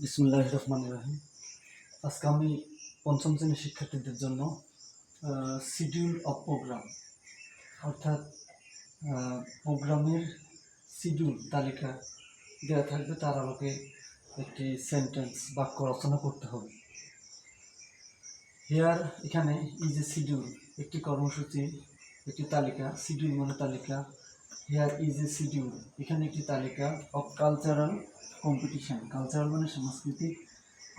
বিসমিল্লাহির রহমানির রহিম। আজকে আমি পঞ্চম শ্রেণীর শিক্ষার্থীদের জন্য শিডিউল অফ প্রোগ্রাম অর্থাৎ প্রোগ্রামের শিডিউল তালিকা দেওয়া থাকবে, তার আলোকে একটি সেন্টেন্স বাক্য রচনা করতে হবে। এখানে ইজ এ শিডিউল, একটি কর্মসূচি, একটি তালিকা। শিডিউল মানে তালিকা। হিয়ার ইজ এ শিডিউল, এখানে একটি তালিকা অফ কালচারাল কম্পিটিশন। কালচারাল মানে সাংস্কৃতিক,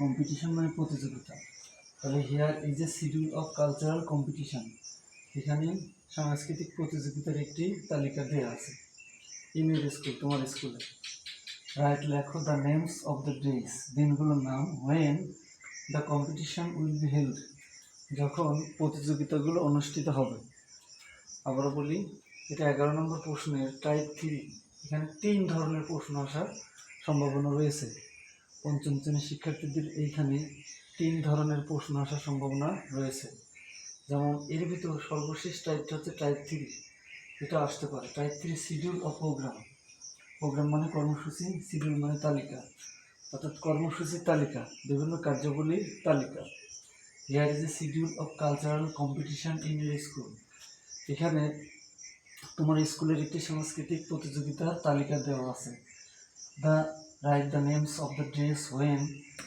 কম্পিটিশন মানে প্রতিযোগিতা। তাহলে here is a schedule of cultural competition, এখানে সাংস্কৃতিক প্রতিযোগিতার একটি তালিকা দেওয়া আছে। ইন ইউর স্কুল, তোমার স্কুলে। রাইট, লেখো the names of the days, দিনগুলোর নাম। When the competition will be held, যখন প্রতিযোগিতাগুলো অনুষ্ঠিত হবে। আবারও বলি, এটা 11 নম্বর প্রশ্নের টাইপ 3। এখানে 3 ধরনের প্রশ্ন আসার সম্ভাবনা রয়েছে। পঞ্চম শ্রেণীর শিক্ষার্থীদের এইখানে 3 ধরনের প্রশ্ন আসার সম্ভাবনা রয়েছে। যেমন এর ভিতর সর্বশেষ টাইপটা হচ্ছে টাইপ 3, এটা আসতে পারে। Type 3 schedule of programme. Programme মানে কর্মসূচি, শিডিউল মানে তালিকা, অর্থাৎ কর্মসূচির তালিকা, বিভিন্ন কার্যাবলীর তালিকা। Here is a schedule of cultural competition in your school, এখানে তোমার স্কুলের একটি সাংস্কৃতিক প্রতিযোগিতার তালিকা দেওয়া আছে। Write the names of the days when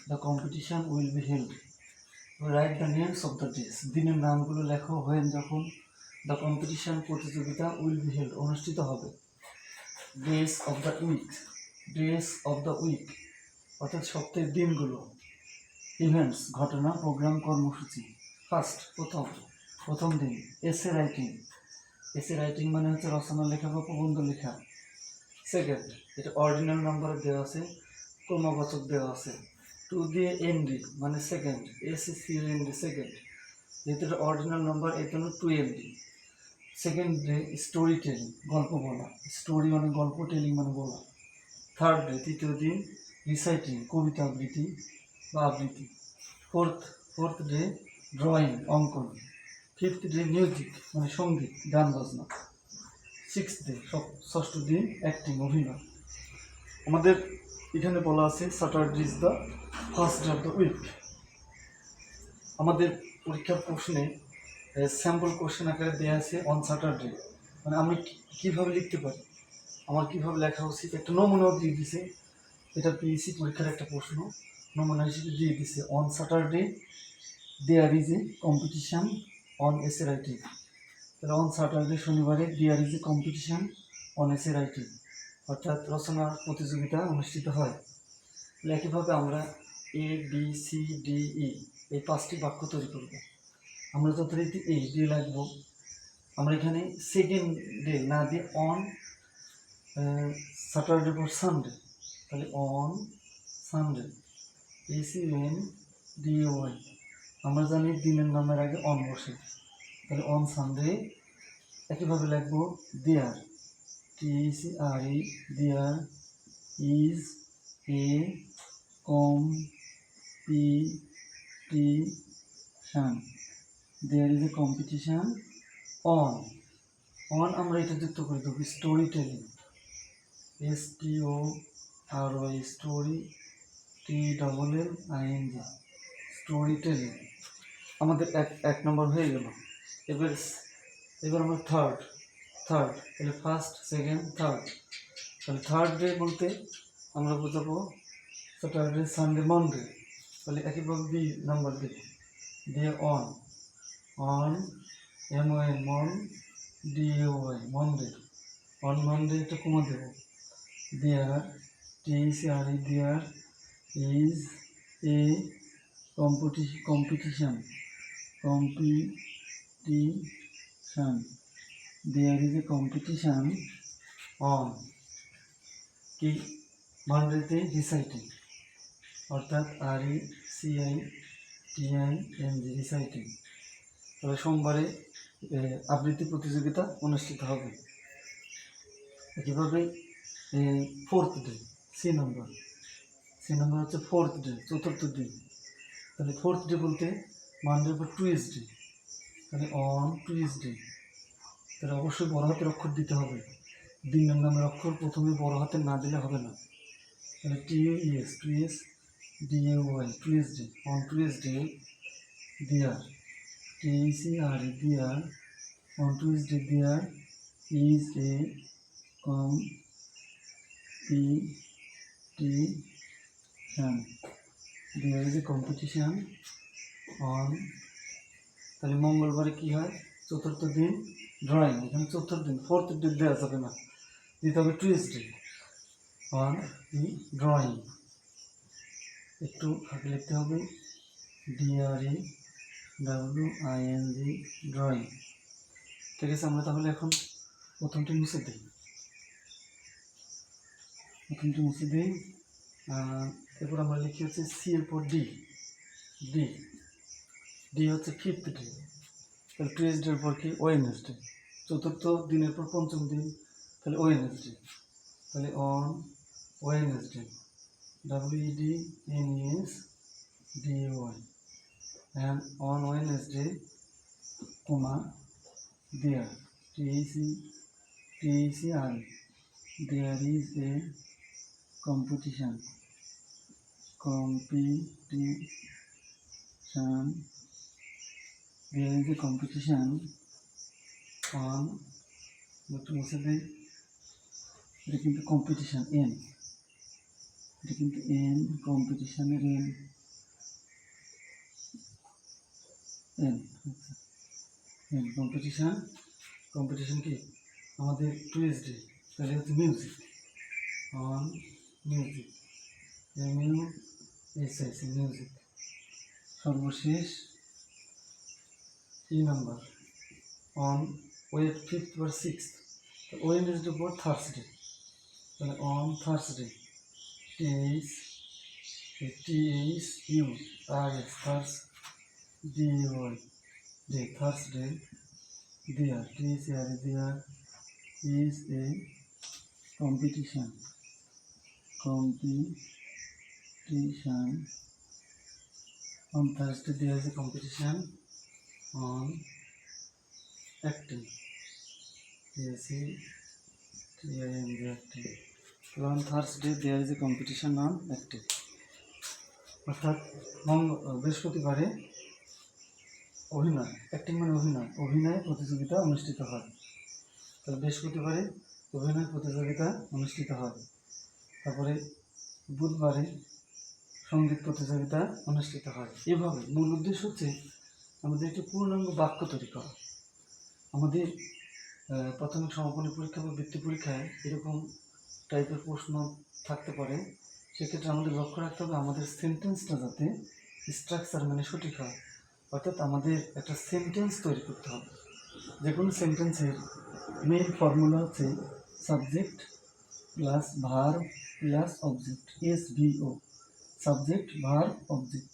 the competition will be held. Write the names of the days, দিনের নামগুলো লেখো। হোয়েন, যখন। দ্য কম্পিটিশন, প্রতিযোগিতা। উইল বি হেল্ড, অনুষ্ঠিত হবে। Days of the week, days of the week অর্থাৎ সপ্তাহের দিনগুলো। ইভেন্টস, ঘটনা, প্রোগ্রাম, কর্মসূচি। ফার্স্ট, প্রথম দিন। এসে রাইটিং, এসে রাইটিং মানে হচ্ছে রচনা লেখা বা প্রবন্ধ লেখা। সেকেন্ড, এটা অর্ডিনাল নাম্বারে দেওয়া আছে, ক্রমবাচক দেওয়া আছে। টু দিয়ে এনডি মানে সেকেন্ড, SECOND, সেকেন্ড। যেহেতু এটা অর্ডিনাল নাম্বার, এর জন্য 2MD। Second day story telling, গল্প বলা। স্টোরি মানে গল্প, টেলিং মানে বলা। থার্ড ডে, তৃতীয় দিন, রিসাইটিং, কবিতা আবৃত্তি বা আবৃত্তি। ফোর্থ ডে ড্রয়িং, অঙ্কন। ফিফথ ডে মিউজিক মানে সঙ্গীত, গান বাজনা। সিক্স ডে, ষষ্ঠ দিন, অ্যাক্টিং, অভিনয়। আমাদের এখানে বলা আছে Saturday is the first day of the week. আমাদের পরীক্ষার প্রশ্নে স্যাম্পল কোশ্চেন আকারে দেওয়া আছে অন স্যাটারডে, মানে আমি কীভাবে লিখতে পারি, আমার কীভাবে লেখা উচিত, একটা নমুনাও দিয়ে দিছে। এটা পিএসসি পরীক্ষার একটা প্রশ্ন, নমুনা হিসেবে দিয়ে দিছে। On Saturday there is a competition on essay writing. তাহলে অন স্যাটারডে, শনিবারে, there is a competition on essay writing, অর্থাৎ রচনার প্রতিযোগিতা অনুষ্ঠিত হয়। একইভাবে আমরা ABCDE এই 5টি বাক্য তৈরি করব। আমরা যথারীতি এই দিয়ে লাগবো। আমরা এখানে সেকেন্ড ডে না দিয়ে অন স্যাটারডে পর সানডে, তাহলে অন সানডে, SUNDAY। আমরা জানি দিনের নামের আগে অন বসে, তাহলে অন সানডে। একইভাবে লিখবো there, THERE, there is a competition, there is a competition on. আমরা এটা যুক্ত করে দেবো story telling, STORY, story, TLLING, story telling. আমাদের এক নম্বর হয়ে গেল। এবার আমরা থার্ড, তাহলে ফার্স্ট, সেকেন্ড, থার্ড। তাহলে থার্ড ডে বলতে আমরা বোঝাবো স্যাটারডে, সানডে, মানডে। তাহলে একইভাবে বি নাম্বার দিয়ে on MON, mon, DAY, Monday. On Monday এটা কমা দেবো। There, THERE, there is a competition, there is a competition on কি মানডেতে রিসাইটিং, অর্থাৎ RECITING, রিসাইটিং। তবে সোমবারে আবৃত্তি প্রতিযোগিতা অনুষ্ঠিত হবে। একইভাবে ফোর্থ ডে, সি নম্বর হচ্ছে ফোর্থ ডে, চতুর্থ দিন। তাহলে ফোর্থ ডে বলতে মানডের পর টুইসডে, তাহলে অন টুইসডে। তাহলে অবশ্যই বড় হাতের অক্ষর দিতে হবে, দিনের নামের অক্ষর প্রথমে বড় হাতের না দিলে হবে না। তাহলে TUES, DAY, Tuesday. On Tuesday, there. TECR, there. On Tuesday, there is a competition. There is a competition on. তাহলে মঙ্গলবারে কি হয়? চতুর্থ দিন ড্রয়িং। এখানে চতুর্থ দিন, ফোর্থ ডে দেওয়া যাবে না, দিতে হবে টুইসডে অন দি ড্রয়িং। একটু আগে লিখতে হবে DRAWING, ড্রয়িং। ঠিক আছে, আমরা তাহলে এখন প্রথমটি মুছে দিই। এরপর আমরা লিখি হচ্ছে সি এর পর ডি। ডি হচ্ছে ফিফথ ডে। তাহলে টুয়েসডের পর কি? ওয়েডনেসডে। চতুর্থ দিনের পর পঞ্চম দিন, তাহলে ওয়েডনেসডে। তাহলে on Wednesday, WEDNESDAY, and on Wednesday, there, TECR, there is a competition. There is a competition on, একটু মুছে দিই, এটা কিন্তু কম্পিটিশন এন, এটা কিন্তু এন, কম্পিটিশনের এন কম্পিটিশন কি আমাদের টুয়েসডে, তাহলে হচ্ছে মিউজিক, অন মিউজিক, মিউজিক। সর্বশেষ ই নাম্বার, অন ফিফথ বা সিক্সথ, ওয়েডনেসডে পর থার্সডে, তাহলে on Thursday, THURSDAY, Thursday, there, TCR, there is a competition on Thursday. There is a competition on acting, acting. On Thursday there is a competition on acting. অর্থাৎ বৃহস্পতিবারে অভিনয়, acting মানে অভিনয় প্রতিযোগিতা অনুষ্ঠিত হয়। তাহলে বৃহস্পতিবারে অভিনয় প্রতিযোগিতা অনুষ্ঠিত হয়। তারপরে বুধবারে সঙ্গীত প্রতিযোগিতা অনুষ্ঠিত হয়। এভাবে মূল উদ্দেশ্য হচ্ছে আমাদের একটি পূর্ণাঙ্গ বাক্য তৈরি করা। আমাদের প্রাথমিক সমাপনী পরীক্ষা বা বৃত্তি পরীক্ষায় এরকম টাইপের প্রশ্ন থাকতে পারে। সেক্ষেত্রে আমাদের লক্ষ্য রাখতে হবে আমাদের সেন্টেন্সটা যাতে স্ট্রাকচার মানে সঠিক হয়। অর্থাৎ আমাদের একটা সেন্টেন্স তৈরি করতে হবে। যে কোনো সেন্টেন্সের মেইন ফর্মুলা হচ্ছে subject plus verb plus object, SVO, subject verb object.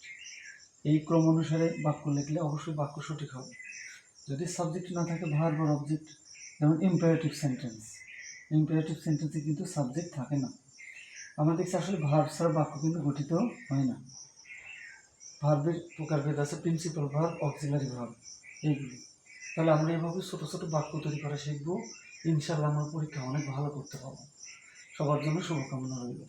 এই ক্রম অনুসারে বাক্য লিখলে অবশ্যই বাক্য সঠিক হবে। যদি সাবজেক্ট না থাকে, ভার্ব আর অবজেক্ট, যেমন ইম্পারেটিভ সেন্টেন্সে কিন্তু সাবজেক্ট থাকে না। আমরা দেখছি আসলে ভার্ব ছাড়া বাক্য কিন্তু গঠিত হয় না। ভার্বের প্রকারভেদ আছে, প্রিন্সিপাল ভার্ব, অক্সিলারি ভার্ব, এইগুলি। তাহলে আমরা এইভাবে ছোটো ছোটো বাক্য তৈরি করা শিখবো। ইনশাআল্লাহ আমরা পরীক্ষা অনেক ভালো করতে পারবো। সবার জন্য শুভকামনা রইল।